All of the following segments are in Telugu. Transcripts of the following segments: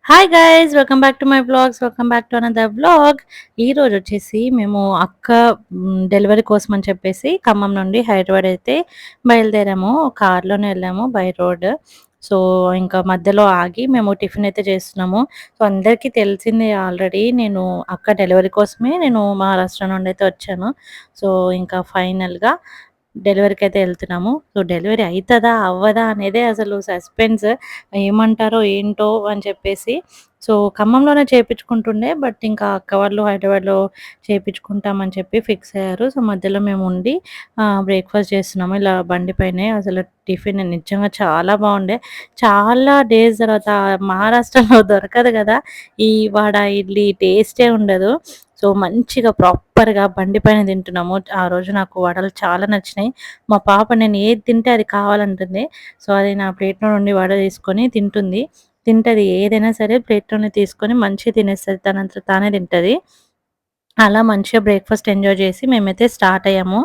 Hi guys, welcome back to my vlogs. Welcome back to another vlog. ఈరోజు వచ్చేసి మేము అక్క డెలివరీ కోసం అని చెప్పేసి ఖమ్మం నుండి హైదరాబాద్ అయితే బయలుదేరాము. కార్లోనే వెళ్ళాము బై రోడ్. సో ఇంకా మధ్యలో ఆగి మేము టిఫిన్ అయితే చేస్తున్నాము. సో అందరికీ తెలిసిందే ఆల్రెడీ, నేను అక్క డెలివరీ కోసమే నేను మహారాష్ట్ర నుండి అయితే వచ్చాను. సో ఇంకా ఫైనల్గా డెలివరీకి అయితే వెళ్తున్నాము. సో డెలివరీ అవుతుందా అవ్వదా అనేదే అసలు సస్పెన్స్. ఏమంటారో ఏంటో అని చెప్పేసి సో ఖమ్మంలోనే చేపించుకుంటుండే, బట్ ఇంకా అక్క వాళ్ళు హైదరాబాద్లో చేపించుకుంటామని చెప్పి ఫిక్స్ అయ్యారు. సో మధ్యలో మేము ఉండి బ్రేక్ఫాస్ట్ చేస్తున్నాము ఇలా బండి పైనే. అసలు టిఫిన్ నిజంగా చాలా బాగుండే. చాలా డేస్ తర్వాత మహారాష్ట్రలో దొరకదు కదా ఈ వడ ఇడ్లీ, టేస్టే ఉండదు. సో మంచిగా ప్రాపర్గా బండి పైన తింటున్నాము. ఆ రోజు నాకు వడలు చాలా నచ్చినాయి. మా పాప నేను ఏది తింటే అది కావాలంటుంది. సో అది నా ప్లేట్లో నుండి వడ తీసుకొని తింటుంది. తింటది ఏదైనా సరే ప్లేట్‌లోనే తీసుకొని మంచిగా తినేస్తది. తనంతట తానే తింటది. అలా మంచిగా బ్రేక్‌ఫాస్ట్ ఎంజాయ్ చేసి మేమైతే స్టార్ట్ అయ్యాము.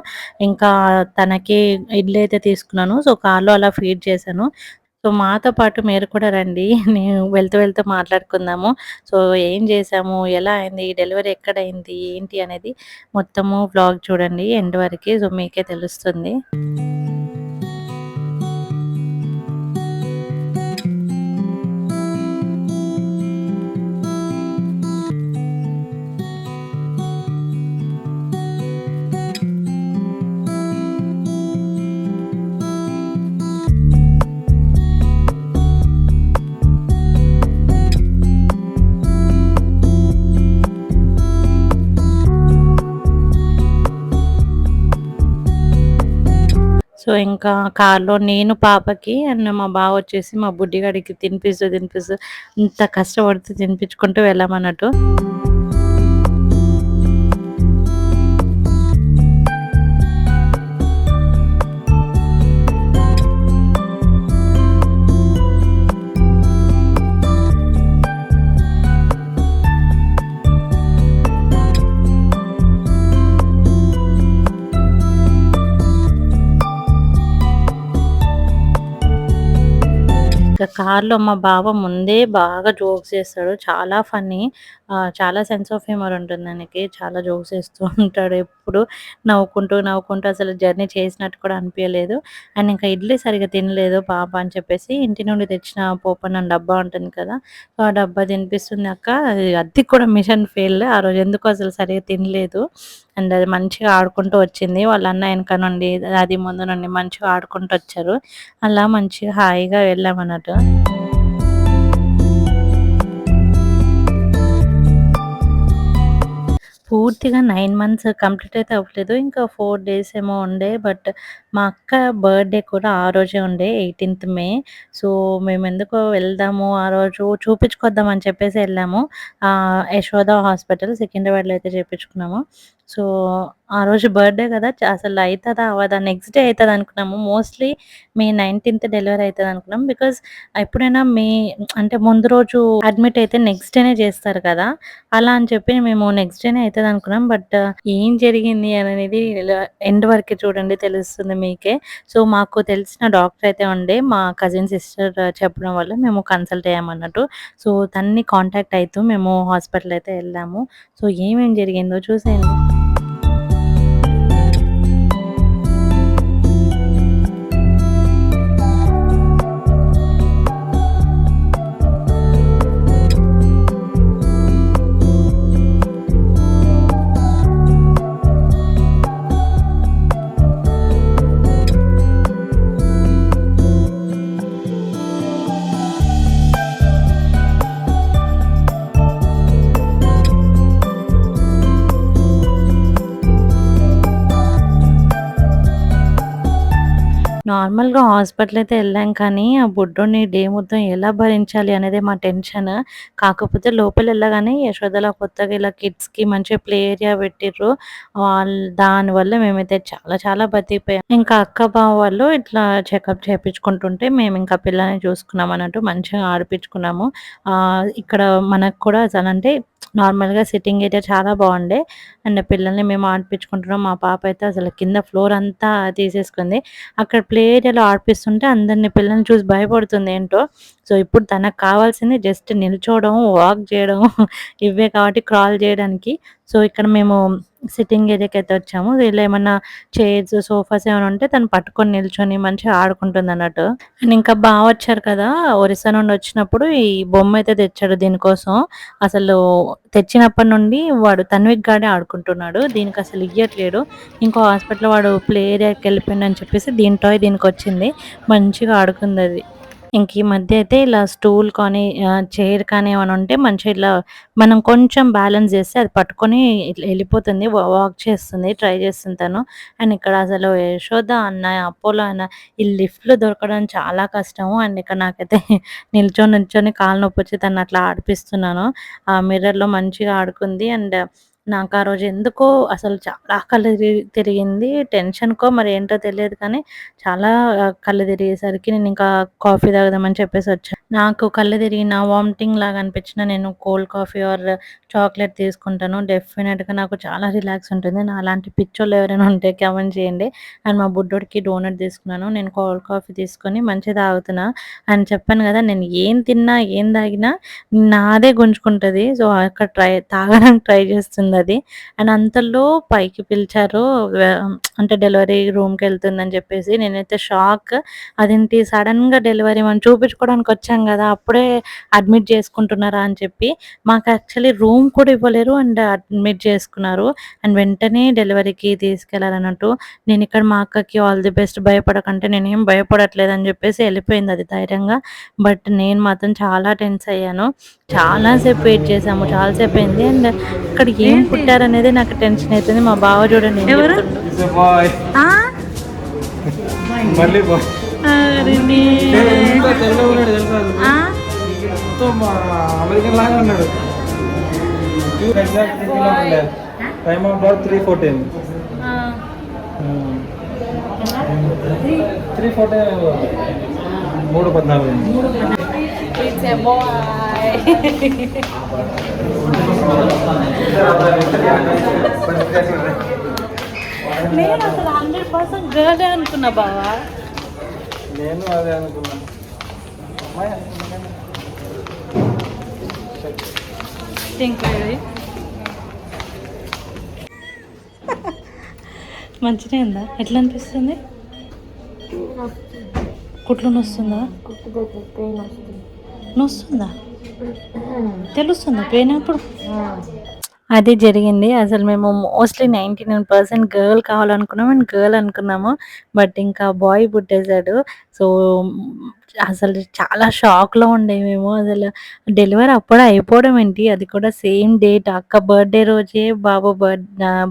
ఇంకా తనకి ఇడ్లీ అయితే తీసుకున్నాను. సో కార్‌లో అలా ఫీడ్ చేశాను. సో మాతో పాటు మీరు కూడా రండి. నేను వెళ్తూ వెళ్తూ మాట్లాడుకుందాము. సో ఏం చేశాము, ఎలా అయింది, డెలివరీ ఎక్కడయింది, ఏంటి అనేది మొత్తము వ్లాగ్ చూడండి ఎండ్ వరకి. సో మీకే తెలుస్తుంది. సో, ఇంకా కార్‌లో నేను పాపకి అండ్ మా బావ వచ్చేసి మా బుడ్డిగాడికి తినిపిస్తూ, తినిపిస్తూ ఇంత కష్టపడుతూ తినిపించుకుంటూ వెళ్ళామన్నట్టు. ఇంకా కార్‌లో మా బావ ముందే బాగా జోక్స్ చేస్తాడు. చాలా ఫన్నీ. చాలా సెన్స్ ఆఫ్ హ్యూమర్ ఉంటుంది ఆయనకి. చాలా జోక్స్ ఏస్తూ ఉంటాడు ఎప్పుడు. నవ్వుకుంటూ, నవ్వుకుంటూ అసలు జర్నీ చేసినట్టు కూడా అనిపియలేదు. అండ్ ఇంకా ఇడ్లీ సరిగ్గా తినలేదు పాప అని చెప్పేసి ఇంటి నుండి తెచ్చిన పోపన్నం డబ్బా ఉంటుంది కదా! సో, ఆ డబ్బా తినిపిస్తుంది అక్క. అది కూడా మిషన్ ఫెయిల్. ఆ రోజు ఎందుకో అసలు సరిగ్గా తినలేదు. అండ్ అది మంచిగా ఆడుకుంటూ వచ్చింది. వాళ్ళ అన్న ఎనక నుండి, అది ముందు నుండి మంచిగా ఆడుకుంటూ వచ్చారు. అలా మంచిగా హాయిగా వెళ్ళామన్నట్టు. పూర్తిగా 9 మంత్స్ కంప్లీట్ అయితే అవ్వలేదు. ఇంకా 4 డేస్ ఏమో ఉండే. బట్ మా అక్క బర్త్‌డే కూడా ఆ రోజే ఉండే 18థ్ మే. సో, మేమెందుకో వెళ్దాము ఆ రోజు చూపించుకొద్దాం అని చెప్పేసి ఎళ్ళాము. యశోద హాస్పిటల్ సికింద్రాబాద్‌లో అయితే చేపించుకున్నాము. సో, ఆ రోజు బర్త్‌డే కదా! అసలు అయితదా? అవ్వదా? నెక్స్ట్ డే అయితదనుకున్నాము. మోస్ట్‌లీ మే 19థ్ డెలివరీ అయితదనుకున్నాం. బికాజ్ ఎప్పుడైనా అంటే ముందు రోజు అడ్మిట్ అయితే నెక్స్ట్ డేనే చేస్తారు కదా! అలా అని చెప్పి మేము నెక్స్ట్ డేనే అయితదనుకున్నాం. బట్ ఏం జరిగింది అననేది ఇలా ఎండ్ వరకే చూడండి తెలుస్తుంది మీకే. సో, మాకు తెలిసిన డాక్టర్ అయితే ఉండే. మా కజిన్ సిస్టర్ చెప్పడం వల్ల మేము కన్సల్ట్ అయ్యామన్నట్టు. సో, తనని కాంటాక్ట్ అయితూ మేము హాస్పిటల్ అయితే ఎళ్ళాము. సో, ఏమేం జరిగిందో చూసేయండి. నార్మల్‌గా హాస్పిటల్ అయితే ఎళ్ళాం కానీ, ఆ బుడ్డోడిని డే మొత్తం ఎలా భరించాలి అనేదే మా టెన్షన్. కాకపోతే లోపలెళ్ళగానే యశోదలో కొత్తగా ఇలా కిడ్స్‌కి మంచిగా ప్లే ఏరియా పెట్టిర్రు. దానివల్ల మేమైతే చాలా చాలా బతికిపోయాం. ఇంకా అక్క బావ వాళ్ళు ఇట్లా చెకప్ చేపించుకుంటుంటే మేమింకా పిల్లని చూసుకున్నాం అన్నట్టు మంచిగా ఆడిపించుకున్నాము. ఇక్కడ మనకు కూడా అసలంటే నార్మల్‌గా సిట్టింగ్ ఏరియా చాలా బాగుండే. అండ్ పిల్లల్ని మేము ఆడిపించుకుంటున్నాం. మా పాప అయితే అసలు కింద ఫ్లోర్ అంతా తీసేసుకుంది. అక్కడ ప్లే ఏరియాలో ఆడిపిస్తుంటే అందరిని పిల్లల్ని చూసి భయపడుతుంది ఏంటో. సో, ఇప్పుడు తనకు కావాల్సింది జస్ట్ నిల్చోవడం, వాక్ జేయడం ఇవే కాబట్టి క్రాల్ జేయడానికి. సో, ఇక్కడ మేము సిట్టింగ్ ఏరియాకైతే వచ్చాము. వీళ్ళు ఏమన్నా చైర్స్, సోఫాస్ ఏమైనా ఉంటే తను పట్టుకొని నిల్చొని మంచిగా ఆడుకుంటుందన్నట్టు. అండ్ ఇంకా బావ వచ్చారు కదా! ఒరిస్సా నుండి వచ్చినప్పుడు ఈ బొమ్మయితే తెచ్చాడు దీనికోసం. అసలు తెచ్చినప్పటి నుండి వాడు తన్విక్ గాడే ఆడుకుంటున్నాడు. దీనికసలు ఇయ్యట్లేడు. ఇంకో హాస్పిటల్‌లో వాడు ప్లే ఏరియాకెళ్ళిపోయిండని చెప్పేసి దీని టాయ్ దీనికొచ్చింది. మంచిగా ఆడుకుందది. ఇంక ఈ మధ్య అయితే ఇలా స్టూల్ కానీ చైర్ కానీ ఏమైనా ఉంటే మంచిగా ఇట్లా మనం కొంచెం బ్యాలెన్స్ చేస్తే అది పట్టుకొని ఇట్లా వెళ్ళిపోతుంది. వాక్ చేస్తుంది. ట్రై చేస్తుంది తను. అండ్ ఇక్కడ అసలు యశోద అన్న, అపోలో అన్న ఈ లిఫ్ట్‌లు దొరకడం చాలా కష్టము. అండ్ ఇక్కడ నాకైతే నిల్చొని కాళ్ళు నొప్పొచ్చి తనని అట్లా ఆడిపిస్తున్నాను. ఆ మిర్రర్‌లో మంచిగా ఆడుకుంది. అండ్ నాకు ఆ రోజు ఎందుకో అసలు చాలా కళ్ళు తిరిగింది. టెన్షన్‌కో మరి ఏంటో తెలియదు కానీ చాలా కళ్ళు తిరిగేసరికి నేనింకా కాఫీ తాగుదామని చెప్పేసొచ్చా. నాకు కళ్ళు తిరిగినా, వామిటింగ్ లాగా అనిపించినా నేను కోల్డ్ కాఫీ ఆర్ చాక్లేట్ తీసుకుంటాను. డెఫినిట్‌గా నాకు చాలా రిలాక్స్ ఉంటుంది. నాలాంటి పిచ్చోళ్ళు ఎవరైనా ఉంటే కామెంట్ చేయండి. అండ్ మా బుడ్డోడికి డోనట్ తీసుకున్నాను. నేను కోల్డ్ కాఫీ తీసుకొని మంచిగా తాగుతున్నా. అని చెప్పాను కదా! నేను ఏం తిన్నా, ఏం తాగినా నాదే గుంజుకుంటది. సో, అక్కడ తాగడానికి ట్రై చేస్తుందది. అండ్ అంతలో పైకి పిలిచారు. అంటే డెలివరీ రూమ్‌కెళ్తుందని చెప్పేసి. నేనైతే షాక్. అదేంటి సడెన్‌గా డెలివరీ మనం చూపించుకోవడానికి వచ్చాం గదా! అప్పుడే అడ్మిట్ చేసుకుంటున్నారా అని చెప్పి. మాకు యాక్చువల్లీ రూమ్ కూడా ఇవ్వలేరు. అండ్ అడ్మిట్ చేసుకున్నారు. అండ్ వెంటనే డెలివరీకి తీసుకెళ్లారన్నట్టు. నేనిక్కడ మా అక్కకి ఆల్ ది బెస్ట్ భయపడకంటే నేనేం భయపడట్లేదని చెప్పేసి ఎళ్ళిపోయిందది ధైర్యంగా. బట్ నేను మాత్రం చాలా టెన్స్ అయ్యాను. చాలా సేపు వెయిట్ చేశాము. చాలా సేపయింది. అండ్ ఇక్కడ ఏం పుట్టారనేదే నాకు టెన్షన్ అయితుంది. మా బావ చూడండి ఏం ఎవరు? చెప్తుండో. He's a boy. ఆ! మళ్ళీ బాయ్. అరెరే! ఇంకా తెల్లగా ఉన్నాడు తెలుసా అది? ఆ! మొత్తం అమెరికన్ లాగా ఉన్నాడు. Exact time of birth 3:14. ఆ! 3:14 3:14. It's a boy. నేను అసలు 100% గర్లే అనుకున్నా బావా. నేను అదే అనుకున్నాను. ఇంకోది మంచిగా ఉందా? ఎట్లా అనిపిస్తుంది? కుట్లు నొస్తుందా? నొస్తుందా? తెలుస్తుందా పెయిన్ అప్పుడు? అది జరిగింది. అసలు మేము మోస్ట్‌లీ 99% గర్ల్ కావాలనుకున్నాం. అండ్ గర్ల్ అనుకున్నాము. బట్ ఇంకా బాయ్ పుట్టేసాడు. సో, అసలు చాలా షాక్‌లో ఉండే మేము. అసలు డెలివరీ అప్పుడే అయిపోవడం ఏంటి? అది కూడా సేమ్ డేట్ అక్క బర్త్‌డే రోజే బాబు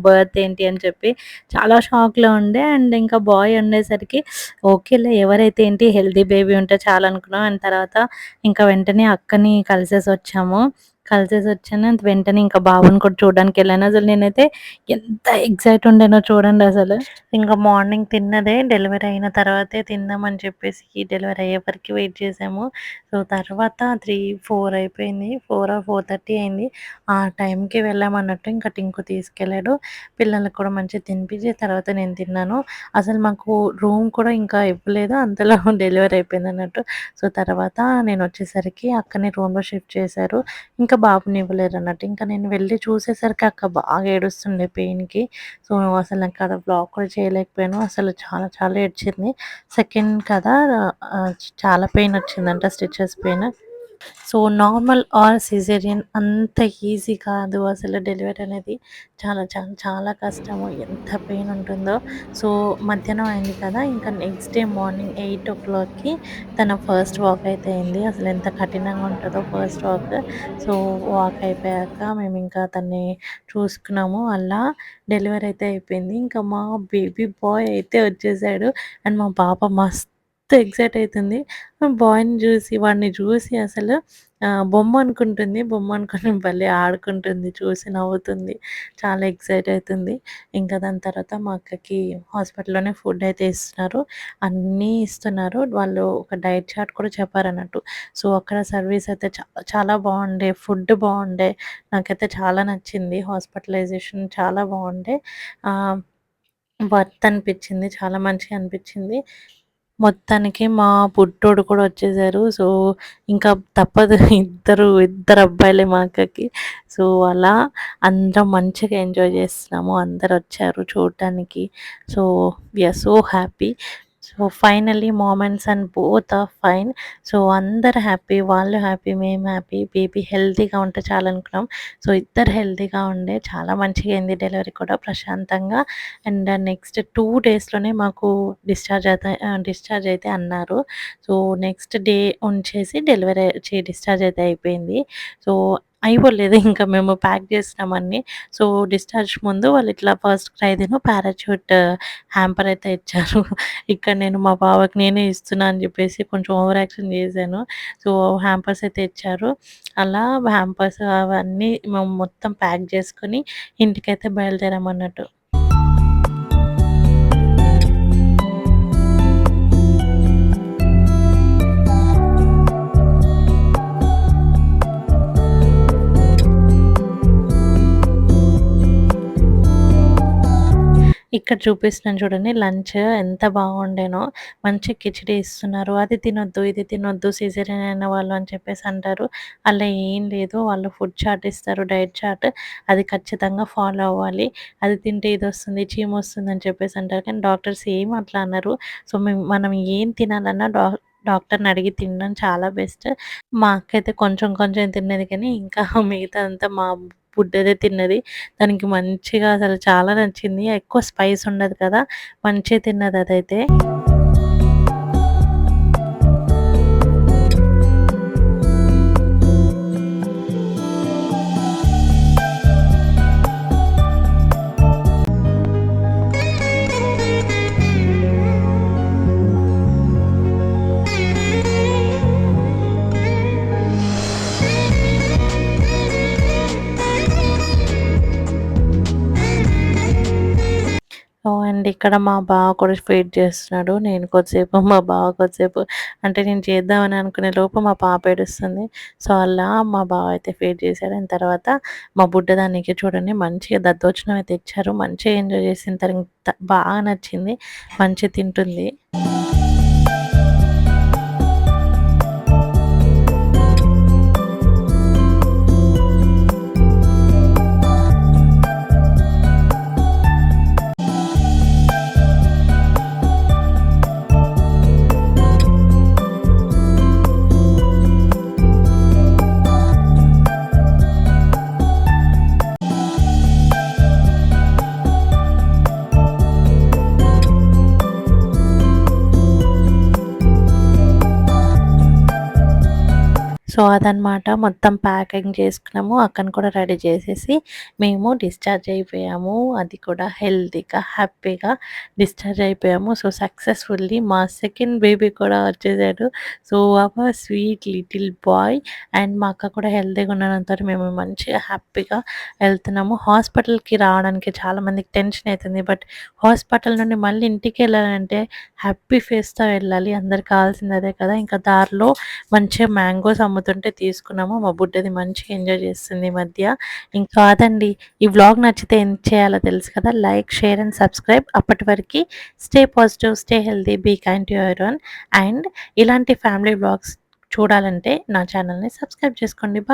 బర్త్ ఏంటి అని చెప్పి చాలా షాక్‌లో ఉండే. అండ్ ఇంకా బాయ్ ఉండేసరికి ఓకేలే ఎవరైతే ఏంటి హెల్తీ బేబీ ఉంటే చాలనుకున్నాం. అండ్ తర్వాత ఇంకా వెంటనే అక్కని కలిసేసొచ్చాము. కలిసేసొచ్చాను. వెంటనే ఇంకా బాబుని కూడా చూడడానికెళ్ళాను. అసలు నేనైతే ఎంత ఎక్సైట్ ఉండేనో చూడండసలు. ఇంకా మార్నింగ్ తిన్నదే డెలివరీ అయిన తర్వాతే తిందామని చెప్పేసి డెలివరీ అయ్యే వరకి వెయిట్ చేసాము. సో, తర్వాత 4 అయిపోయింది. 4:30 అయింది. ఆ టైంకి వెళ్ళామన్నట్టు ఇంకా టింకు తీసుకెళ్ళాడు. పిల్లలకి కూడా మంచిగా తినిపించి తర్వాత నేను తిన్నాను. అసలు మాకు రూమ్ కూడా ఇంకా ఇవ్వలేదు. అంతలో డెలివరీ అయిపోయిందన్నట్టు. సో, తర్వాత నేనొచ్చేసరికి అక్కని రూమ్‌లో షిఫ్ట్ చేశారు. ఇంకా బాబునివ్వలేరన్నట్టు. ఇంకా నేను వెళ్లి చూసేసరికి అక్క బాగా ఏడుస్తుండే పెయిన్‌కి. సో, అసలు నాకక్కడ బ్లాక్ కూడా చేయలేకపోయాను. అసలు చాలా చాలా ఏడ్చింది. సెకండ్ కదా! చాలా పెయినొచ్చిందంట stitches pain. So, normal or caesarean అంత ఈజీ కాదు అసలు డెలివరీ అనేది. చాలా చాలా చాలా కష్టము. ఎంత పెయిన్ ఉంటుందో. సో, మధ్యాహ్నం అయింది కదా! ఇంకా నెక్స్ట్ డే మార్నింగ్ 8:00కి తన ఫస్ట్ వాక్ అయితే అయింది. అసలు ఎంత కఠినంగా ఉంటదో ఫస్ట్ వాక్. సో, వాక్ అయిపోయాక మేమింకా తన్ని చూసుకున్నాము. అలా డెలివరీ అయితే అయిపోయింది. ఇంకా మా బేబీ బాయ్ అయితే వచ్చేసాడు. అండ్ మా పాప మస్తు ఎక్సైట్ అయితుంది. బాయ్‌ని జూసి, వాడిని జూసి అసలు బొమ్మ అనుకుంటుంది. బొమ్మ అనుకుని భలే ఆడుకుంటుంది. చూసి నవ్వుతుంది. చాలా ఎక్సైట్ అయితుంది. ఇంకా దాని తర్వాత మా అక్కకి హాస్పిటల్‌లోనే ఫుడ్ అయితే ఇస్తున్నారు. అన్నీ ఇస్తున్నారు. వాళ్ళు ఒక డైట్ చార్ట్ కూడా చెప్పారన్నట్టు. సో, అక్కడ సర్వీస్ అయితే చాలా చాలా బావుండే. ఫుడ్ బావుండే. నాకైతే చాలా నచ్చింది. హాస్పిటలైజేషన్ చాలా బావుండే. ఆహ్, వర్త్ అనిపిచ్చింది. చాలా మంచిగా అనిపిచ్చింది. మొత్తానికి మా బుడ్డోడు కూడా వచ్చేసారు. సో, ఇంకా తప్పదు ఇద్దరు అబ్బాయిలే మా అక్కకి. సో, అలా అందరం మంచిగా ఎంజాయ్ చేస్తున్నాము. అందరొచ్చారు చూడటానికి. So, we are so happy. So, finally moments and both are fine. So, అందరు హ్యాపీ. వాళ్ళు హ్యాపీ, మేము హ్యాపీ. బేబీ హెల్తీగా ఉంటే చాలనుకున్నాం. సో, ఇద్దరు హెల్తీగా ఉండే చాలా మంచిగా అయింది డెలివరీ కూడా ప్రశాంతంగా. అండ్ నెక్స్ట్ 2 డేస్‌లోనే మాకు డిశ్చార్జ్ అయితే అన్నారు. సో, నెక్స్ట్ డే ఉంచేసి డెలివరీ డిశ్చార్జ్ అయితే అయిపోయింది. సో, అయిపోలేదు ఇంకా మేము ప్యాక్ చేసినాం అన్నీ. సో, డిశ్చార్జ్ ముందు వాళ్ళు ఇట్లా ఫస్ట్ క్రైదిను పారాచ్యూట్ హ్యాంపర్ అయితే ఇచ్చారు. ఇక్కడ నేను మా బావకి నేనే ఇస్తున్నా అని చెప్పేసి కొంచెం ఓవర్ యాక్షన్ చేశాను. సో, హ్యాంపర్స్ అయితే ఇచ్చారు. అలా హ్యాంపర్స్ అవన్నీ మేము మొత్తం ప్యాక్ చేసుకొని ఇంటికైతే బయలుదేరామన్నట్టు. ఇక్కడ చూపిస్తున్నాను చూడండి లంచ్ ఎంత బాగుండేనో. మంచి కిచిడి ఇస్తున్నారు. అది తినొద్దు, ఇది తినొద్దు సిజేరియన్ అయిన వాళ్ళు అని చెప్పేసి అంటారు. అలా ఏం లేదు. వాళ్ళు ఫుడ్ చార్ట్ ఇస్తారు, డైట్ చార్ట్. అది ఖచ్చితంగా ఫాలో అవ్వాలి. అది తింటే ఇదొస్తుంది, చీమొస్తుంది అని చెప్పేసి అంటారు. కానీ డాక్టర్స్ ఏం అట్లా అనరు. సో, మనం ఏం తినాలన్నా డాక్టర్‌ని అడిగి తినడం చాలా బెస్ట్. మా అక్కయితే కొంచెం కొంచెం తిన్నది కానీ ఇంకా మిగతాదంతా మా బుడ్డదే తిన్నది. దానికి మంచిగా అసలు చాలా నచ్చింది. ఎక్కువ స్పైస్ ఉండదు కదా! మంచిగా తిన్నది అదైతే. అండ్ ఇక్కడ మా బావ కూడా వెయిట్ చేస్తున్నాడు. నేను కొద్దిసేపు, మా బావ కొద్దిసేపు అంటే నేను చేద్దామని అనుకునే లోపు మా పాప ఏడుస్తుంది. సో, అలా మా బావ అయితే ఫీడ్ చేశాడు. అండ్ తర్వాత మా బుడ్డదానికి చూడండి మంచిగా దద్దోజనం అయితే ఇచ్చారు. మంచిగా ఎంజాయ్ చేసిన తర్వాత బాగా నచ్చింది. మంచిగా తింటుంది. సో, అదనమాట. మొత్తం ప్యాకింగ్ చేసుకున్నాము. అక్కని కూడా రెడీ చేసేసి మేము డిశ్చార్జ్ అయిపోయాము. అది కూడా హెల్తీగా, హ్యాపీగా డిశ్చార్జ్ అయిపోయాము. సో, సక్సెస్‌ఫుల్లీ మా సెకండ్ బేబీ కూడా వచ్చేసాడు. So, our sweet little boy. And మా అక్క కూడా హెల్తీగా ఉండడంతో మేము మంచిగా హ్యాపీగా వెళ్తున్నాము. హాస్పిటల్‌కి రావడానికి చాలా మందికి టెన్షన్ అయితుంది. బట్ హాస్పిటల్ నుండి మళ్ళీ ఇంటికెళ్ళాలంటే హ్యాపీ ఫేస్‌తో వెళ్ళాలి. అందరికి కావాల్సింది అదే కదా! ఇంకా దారిలో మంచిగా మ్యాంగోస్ అమ్ముతుంటే తీసుకున్నాము. మా బుడ్డది మంచిగా ఎంజాయ్ చేస్తుంది ఈ మధ్య. ఇంకా అదండి. ఈ వ్లాగ్ నచ్చితే ఏం చేయాలో తెలుసు కదా! Like, share and subscribe. అప్పటి వరకి stay positive, stay healthy, be kind to everyone. And ఇలాంటి ఫ్యామిలీ వ్లాగ్స్ చూడాలంటే నా ఛానల్‌ని సబ్స్క్రైబ్ చేసుకోండి. బాయ్.